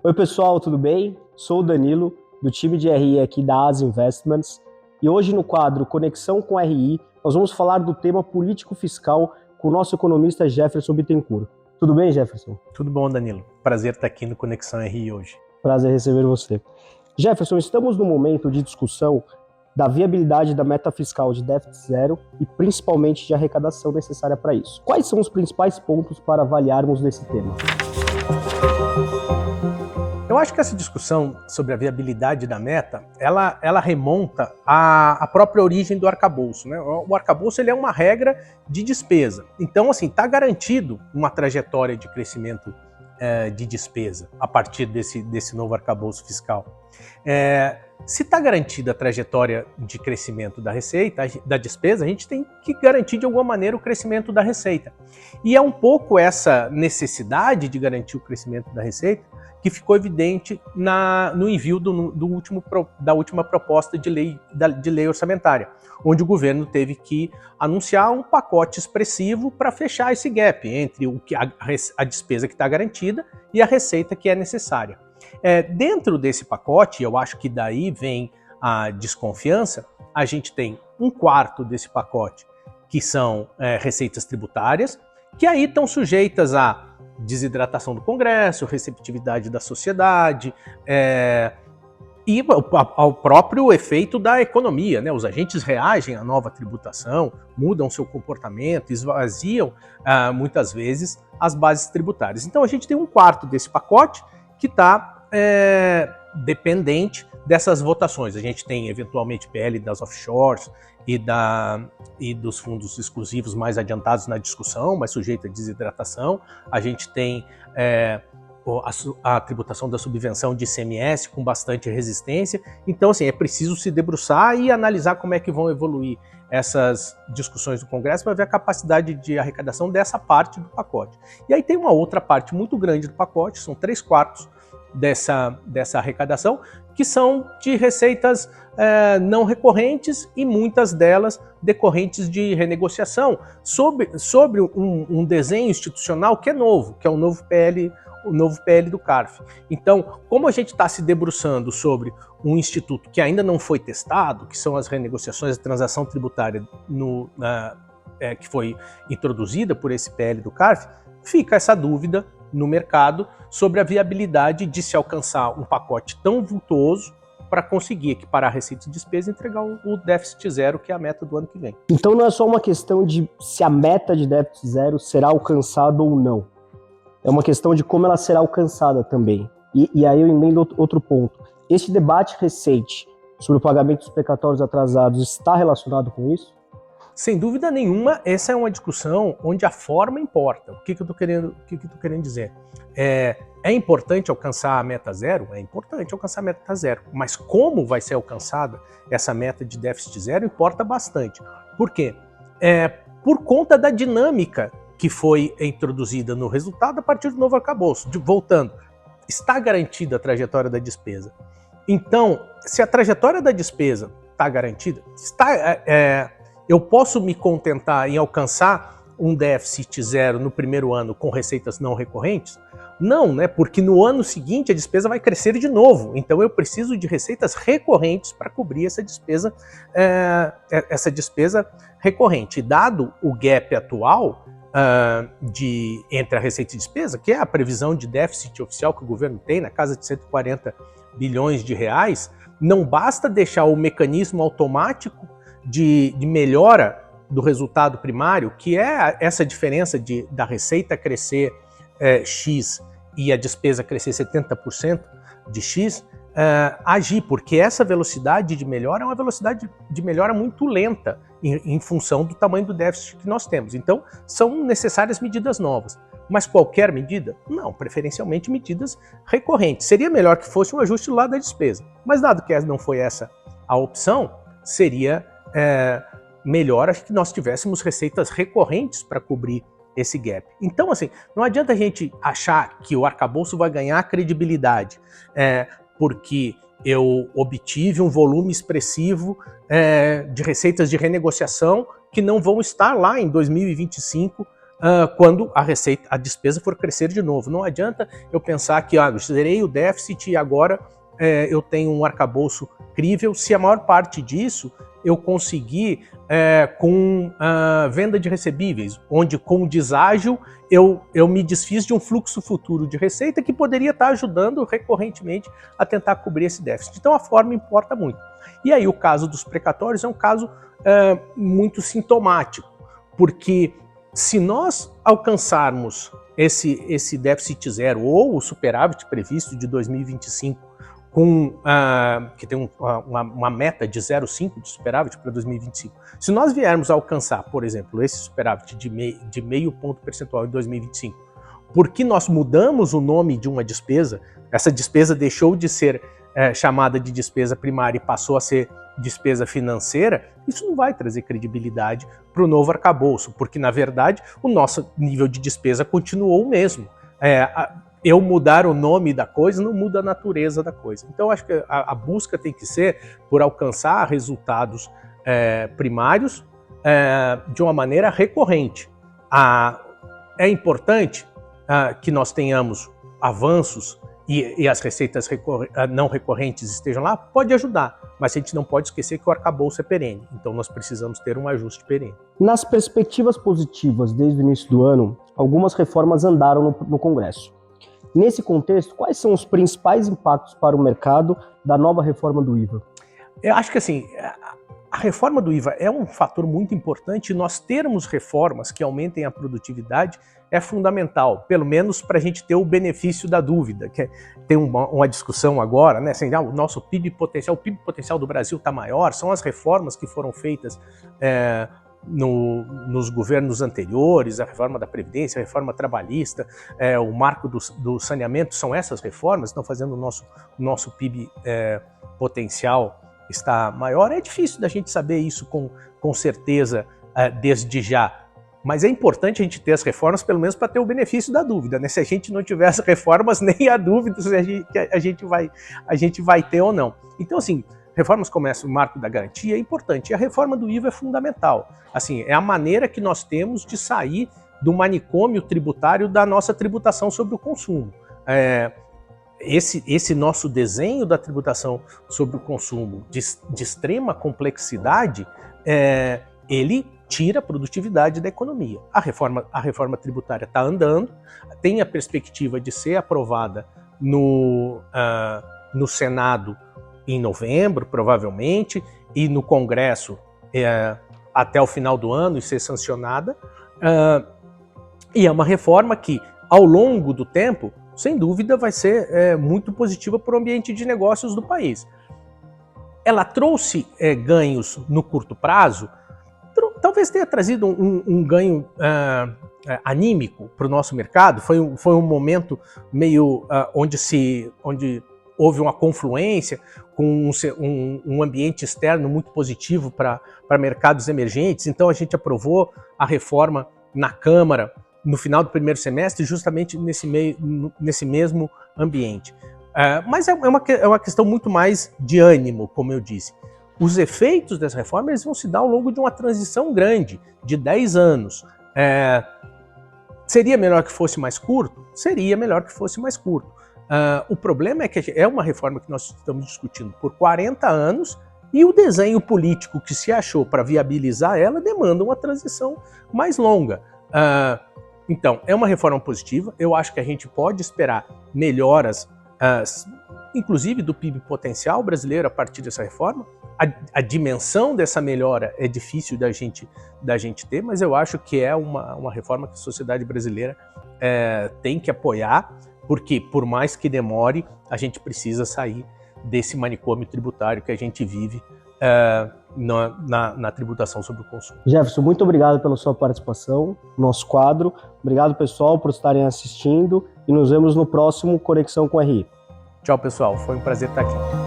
Oi pessoal, tudo bem? Sou o Danilo, do time de RI aqui da As Investments, e hoje no quadro Conexão com RI, nós vamos falar do tema político-fiscal com o nosso economista Jefferson Bittencourt. Tudo bem, Jefferson? Tudo bom, Danilo. Prazer estar aqui no Conexão RI hoje. Prazer receber você. Jefferson, estamos no momento de discussão da viabilidade da meta fiscal de déficit zero e principalmente de arrecadação necessária para isso. Quais são os principais pontos para avaliarmos desse tema? Eu acho que essa discussão sobre a viabilidade da meta, ela remonta à própria origem do arcabouço, né? O arcabouço ele é uma regra de despesa. Então, assim, está garantido uma trajetória de crescimento de despesa a partir desse novo arcabouço fiscal. Se está garantida a trajetória de crescimento da receita, da despesa, a gente tem que garantir de alguma maneira o crescimento da receita. E é um pouco essa necessidade de garantir o crescimento da receita que ficou evidente no envio da última proposta de lei orçamentária, onde o governo teve que anunciar um pacote expressivo para fechar esse gap entre a despesa que está garantida e a receita que é necessária. Dentro desse pacote, eu acho que daí vem a desconfiança, a gente tem um quarto desse pacote que são receitas tributárias, que aí estão sujeitas a desidratação do Congresso, receptividade da sociedade e ao próprio efeito da economia, né? Os agentes reagem à nova tributação, mudam seu comportamento, esvaziam muitas vezes as bases tributárias. Então a gente tem um quarto desse pacote que está dependente dessas votações. A gente tem eventualmente PL das offshores e dos fundos exclusivos mais adiantados na discussão, mas sujeito à desidratação. A gente tem a tributação da subvenção de ICMS com bastante resistência. Então, assim, é preciso se debruçar e analisar como é que vão evoluir essas discussões do Congresso para ver a capacidade de arrecadação dessa parte do pacote. E aí tem uma outra parte muito grande do pacote, são 3/4 dessa arrecadação, que são de receitas não recorrentes e muitas delas decorrentes de renegociação sobre um desenho institucional que é novo, que é o novo PL do CARF. Então, como a gente está se debruçando sobre um instituto que ainda não foi testado, que são as renegociações da transação tributária que foi introduzida por esse PL do CARF, fica essa dúvida no mercado sobre a viabilidade de se alcançar um pacote tão vultuoso para conseguir equiparar receita e despesa e entregar o déficit zero, que é a meta do ano que vem. Então não é só uma questão de se a meta de déficit zero será alcançada ou não. É uma questão de como ela será alcançada também. E aí eu emendo outro ponto. Este debate recente sobre o pagamento dos precatórios atrasados está relacionado com isso? Sem dúvida nenhuma, essa é uma discussão onde a forma importa. O que eu estou querendo dizer? É importante alcançar a meta zero? É importante alcançar a meta zero. Mas como vai ser alcançada essa meta de déficit zero importa bastante. Por quê? Por conta da dinâmica que foi introduzida no resultado a partir do novo arcabouço. Voltando, está garantida a trajetória da despesa. Então, se a trajetória da despesa está garantida, eu posso me contentar em alcançar um déficit zero no primeiro ano com receitas não recorrentes? Não, né? Porque no ano seguinte a despesa vai crescer de novo. Então eu preciso de receitas recorrentes para cobrir essa despesa recorrente. Dado o gap atual entre a receita e despesa, que é a previsão de déficit oficial que o governo tem na casa de 140 bilhões de reais, não basta deixar o mecanismo automático de melhora do resultado primário, que é essa diferença da receita crescer X e a despesa crescer 70% de X, agir, porque essa velocidade de melhora é uma velocidade de melhora muito lenta em função do tamanho do déficit que nós temos. Então, são necessárias medidas novas. Mas qualquer medida? Não, preferencialmente medidas recorrentes. Seria melhor que fosse um ajuste do lado da despesa. Mas dado que não foi essa a opção, seria melhor que nós tivéssemos receitas recorrentes para cobrir esse gap. Então, assim, não adianta a gente achar que o arcabouço vai ganhar credibilidade porque eu obtive um volume expressivo de receitas de renegociação que não vão estar lá em 2025 quando a despesa for crescer de novo. Não adianta eu pensar que eu zerei o déficit e agora eu tenho um arcabouço crível, se a maior parte disso eu conseguir com venda de recebíveis, onde com o deságio eu me desfiz de um fluxo futuro de receita que poderia estar ajudando recorrentemente a tentar cobrir esse déficit. Então a forma importa muito. E aí o caso dos precatórios é um caso muito sintomático, porque se nós alcançarmos esse déficit zero ou o superávit previsto de 2025, que tem uma meta de 0,5 de superávit para 2025. Se nós viermos a alcançar, por exemplo, esse superávit de meio ponto percentual em 2025, porque nós mudamos o nome de uma despesa, essa despesa deixou de ser chamada de despesa primária e passou a ser despesa financeira, isso não vai trazer credibilidade para o novo arcabouço, porque, na verdade, o nosso nível de despesa continuou o mesmo. Eu mudar o nome da coisa não muda a natureza da coisa. Então, acho que a busca tem que ser por alcançar resultados primários de uma maneira recorrente. É importante que nós tenhamos avanços e as receitas não recorrentes estejam lá, pode ajudar, mas a gente não pode esquecer que o arcabouço é perene, então nós precisamos ter um ajuste perene. Nas perspectivas positivas desde o início do ano, algumas reformas andaram no Congresso. Nesse contexto, quais são os principais impactos para o mercado da nova reforma do IVA? Eu acho que assim, a reforma do IVA é um fator muito importante e nós termos reformas que aumentem a produtividade é fundamental, pelo menos para a gente ter o benefício da dúvida. Tem uma discussão agora, né? Assim, o nosso PIB potencial do Brasil está maior, são as reformas que foram feitas nos governos anteriores, a reforma da Previdência, a reforma trabalhista, o marco do saneamento, são essas reformas que estão fazendo o nosso PIB potencial estar maior. É difícil da gente saber isso com certeza desde já, mas é importante a gente ter as reformas pelo menos para ter o benefício da dúvida, né? Se a gente não tiver as reformas, nem a dúvida se a gente vai ter ou não. Então, assim, reformas como essa, o marco da garantia, é importante. E a reforma do IVA é fundamental. Assim, é a maneira que nós temos de sair do manicômio tributário da nossa tributação sobre o consumo. Esse nosso desenho da tributação sobre o consumo de extrema complexidade, ele tira a produtividade da economia. A reforma tributária está andando, tem a perspectiva de ser aprovada no Senado em novembro, provavelmente, e no Congresso até o final do ano e ser sancionada. E é uma reforma que, ao longo do tempo, sem dúvida, vai ser muito positiva para o ambiente de negócios do país. Ela trouxe ganhos no curto prazo, talvez tenha trazido um ganho anímico para o nosso mercado. Foi um momento meio onde houve uma confluência com um ambiente externo muito positivo para mercados emergentes. Então a gente aprovou a reforma na Câmara no final do primeiro semestre, justamente nesse mesmo ambiente. Mas é uma questão muito mais de ânimo, como eu disse. Os efeitos dessa reforma eles vão se dar ao longo de uma transição grande, de 10 anos. Seria melhor que fosse mais curto? Seria melhor que fosse mais curto. O problema é que é uma reforma que nós estamos discutindo por 40 anos e o desenho político que se achou para viabilizar ela demanda uma transição mais longa. Então, é uma reforma positiva. Eu acho que a gente pode esperar melhoras, inclusive do PIB potencial brasileiro a partir dessa reforma. A dimensão dessa melhora é difícil da gente ter, mas eu acho que é uma reforma que a sociedade brasileira tem que apoiar, porque por mais que demore, a gente precisa sair desse manicômio tributário que a gente vive na tributação sobre o consumo. Jefferson, muito obrigado pela sua participação no nosso quadro. Obrigado, pessoal, por estarem assistindo e nos vemos no próximo Conexão com RI. Tchau, pessoal. Foi um prazer estar aqui.